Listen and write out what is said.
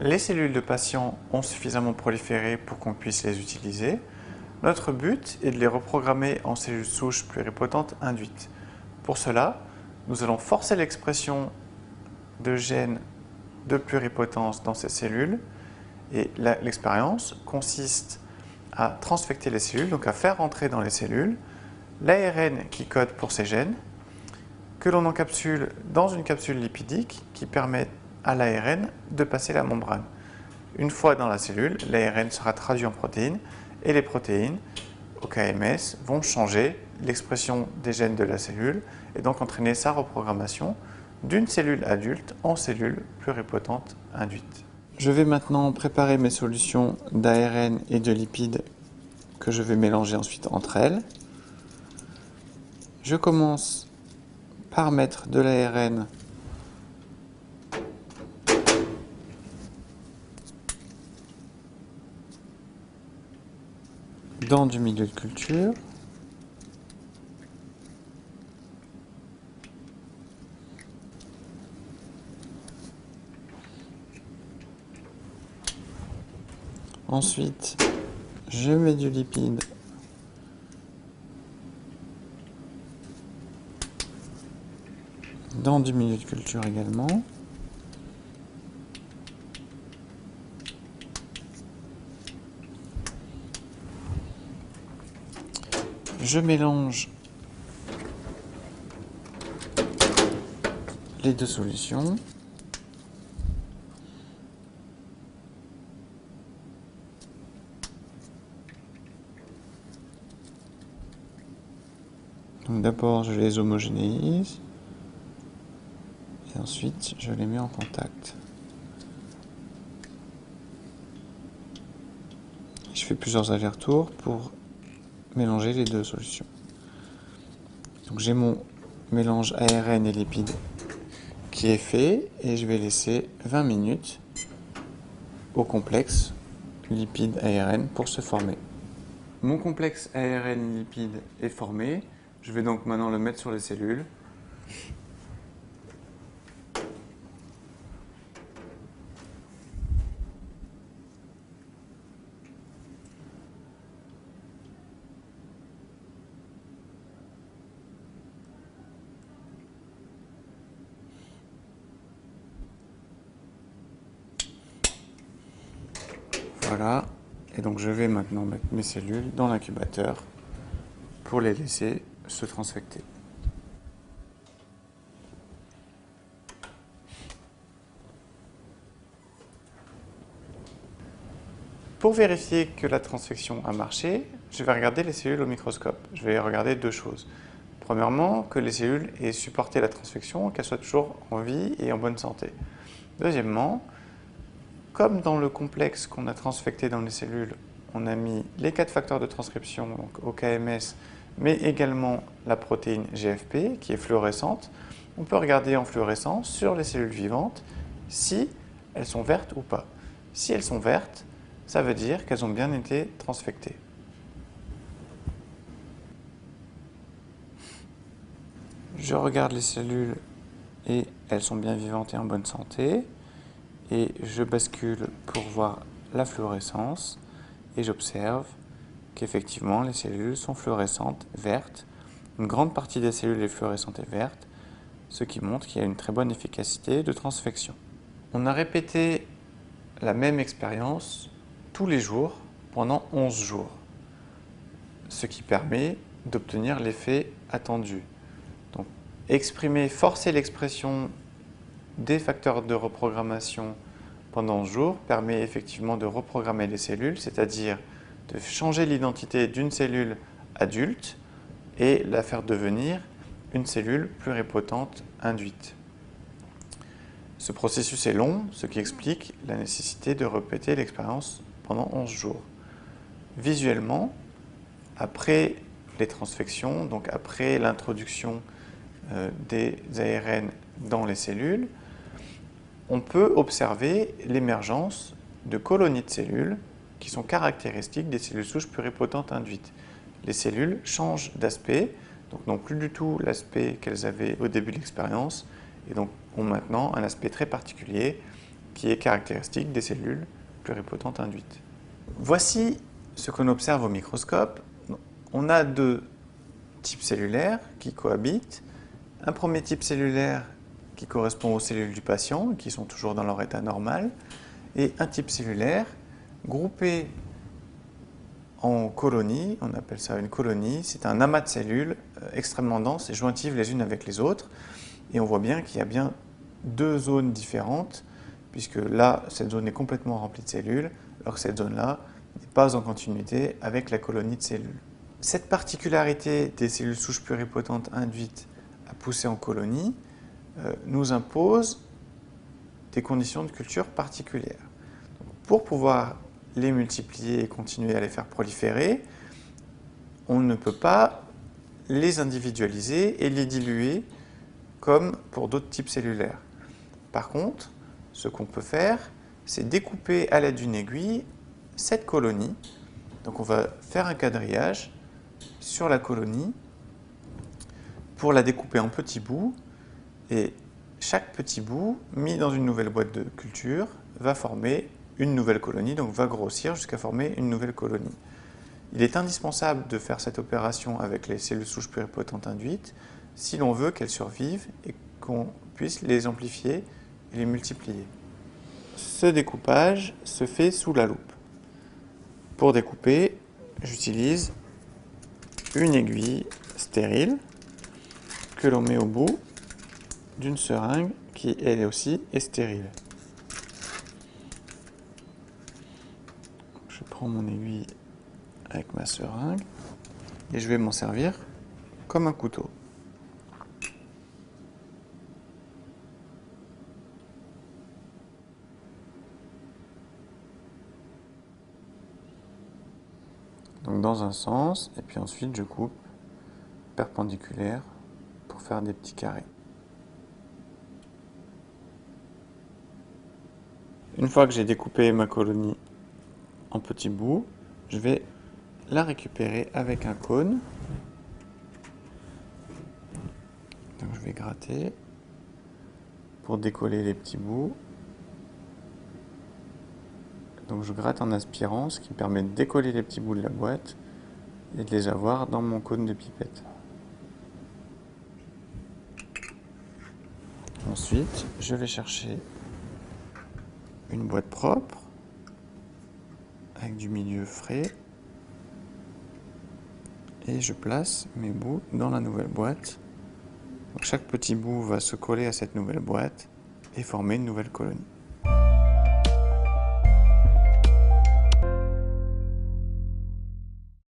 Les cellules de patients ont suffisamment proliféré pour qu'on puisse les utiliser. Notre but est de les reprogrammer en cellules souches pluripotentes induites. Pour cela, nous allons forcer l'expression de gènes de pluripotence dans ces cellules. Et l'expérience consiste à transfecter les cellules, donc à faire entrer dans les cellules l'ARN qui code pour ces gènes, que l'on encapsule dans une capsule lipidique qui permet à l'ARN de passer la membrane. Une fois dans la cellule, l'ARN sera traduit en protéines et les protéines, au KMS, vont changer l'expression des gènes de la cellule et donc entraîner sa reprogrammation d'une cellule adulte en cellule pluripotente induite. Je vais maintenant préparer mes solutions d'ARN et de lipides que je vais mélanger ensuite entre elles. Je commence par mettre de l'ARN dans du milieu de culture. Ensuite, je mets du lipide dans du milieu de culture également. Je mélange les deux solutions. Donc d'abord je les homogénéise et ensuite je les mets en contact. Je fais plusieurs allers-retours pour mélanger les deux solutions. Donc j'ai mon mélange ARN et lipides qui est fait et je vais laisser 20 minutes au complexe lipide-ARN pour se former. Mon complexe ARN-lipide est formé. Je vais donc maintenant le mettre sur les cellules. Voilà. Et donc je vais maintenant mettre mes cellules dans l'incubateur pour les laisser se transfecter. Pour vérifier que la transfection a marché, je vais regarder les cellules au microscope. Je vais regarder deux choses. Premièrement, que les cellules aient supporté la transfection, qu'elles soient toujours en vie et en bonne santé. Deuxièmement, comme dans le complexe qu'on a transfecté dans les cellules, on a mis les 4 facteurs de transcription, donc au KMS, mais également la protéine GFP qui est fluorescente, on peut regarder en fluorescence sur les cellules vivantes si elles sont vertes ou pas. Si elles sont vertes, ça veut dire qu'elles ont bien été transfectées. Je regarde les cellules et elles sont bien vivantes et en bonne santé. Et je bascule pour voir la fluorescence et j'observe qu'effectivement les cellules sont fluorescentes, vertes. Une grande partie des cellules est fluorescente et verte, ce qui montre qu'il y a une très bonne efficacité de transfection. On a répété la même expérience tous les jours pendant 11 jours, ce qui permet d'obtenir l'effet attendu. Donc, forcer l'expression des facteurs de reprogrammation pendant 11 jours permet effectivement de reprogrammer les cellules, c'est-à-dire de changer l'identité d'une cellule adulte et la faire devenir une cellule pluripotente induite. Ce processus est long, ce qui explique la nécessité de répéter l'expérience pendant 11 jours. Visuellement, après les transfections, donc après l'introduction des ARN dans les cellules, on peut observer l'émergence de colonies de cellules qui sont caractéristiques des cellules souches pluripotentes induites. Les cellules changent d'aspect, donc n'ont plus du tout l'aspect qu'elles avaient au début de l'expérience, et donc ont maintenant un aspect très particulier qui est caractéristique des cellules pluripotentes induites. Voici ce qu'on observe au microscope. On a deux types cellulaires qui cohabitent. Un premier type cellulaire qui correspond aux cellules du patient, qui sont toujours dans leur état normal, et un type cellulaire groupé en colonies, on appelle ça une colonie, c'est un amas de cellules extrêmement denses et jointives les unes avec les autres. Et on voit bien qu'il y a bien deux zones différentes, puisque là, cette zone est complètement remplie de cellules, alors que cette zone-là n'est pas en continuité avec la colonie de cellules. Cette particularité des cellules souches pluripotentes induites à pousser en colonie nous impose des conditions de culture particulières. Donc, pour pouvoir les multiplier et continuer à les faire proliférer, on ne peut pas les individualiser et les diluer comme pour d'autres types cellulaires. Par contre, ce qu'on peut faire, c'est découper à l'aide d'une aiguille cette colonie. Donc on va faire un quadrillage sur la colonie pour la découper en petits bouts, et chaque petit bout, mis dans une nouvelle boîte de culture, va former une nouvelle colonie, donc va grossir jusqu'à former une nouvelle colonie. Il est indispensable de faire cette opération avec les cellules souches pluripotentes induites si l'on veut qu'elles survivent et qu'on puisse les amplifier et les multiplier. Ce découpage se fait sous la loupe. Pour découper, j'utilise une aiguille stérile que l'on met au bout d'une seringue qui, elle aussi, est stérile. Je prends mon aiguille avec ma seringue et je vais m'en servir comme un couteau. Donc dans un sens, et puis ensuite je coupe perpendiculaire pour faire des petits carrés. Une fois que j'ai découpé ma colonie en petits bouts, je vais la récupérer avec un cône. Donc je vais gratter pour décoller les petits bouts. Donc je gratte en aspirant, ce qui permet de décoller les petits bouts de la boîte et de les avoir dans mon cône de pipette. Ensuite, je vais chercher une boîte propre avec du milieu frais et je place mes bouts dans la nouvelle boîte. Donc chaque petit bout va se coller à cette nouvelle boîte et former une nouvelle colonie.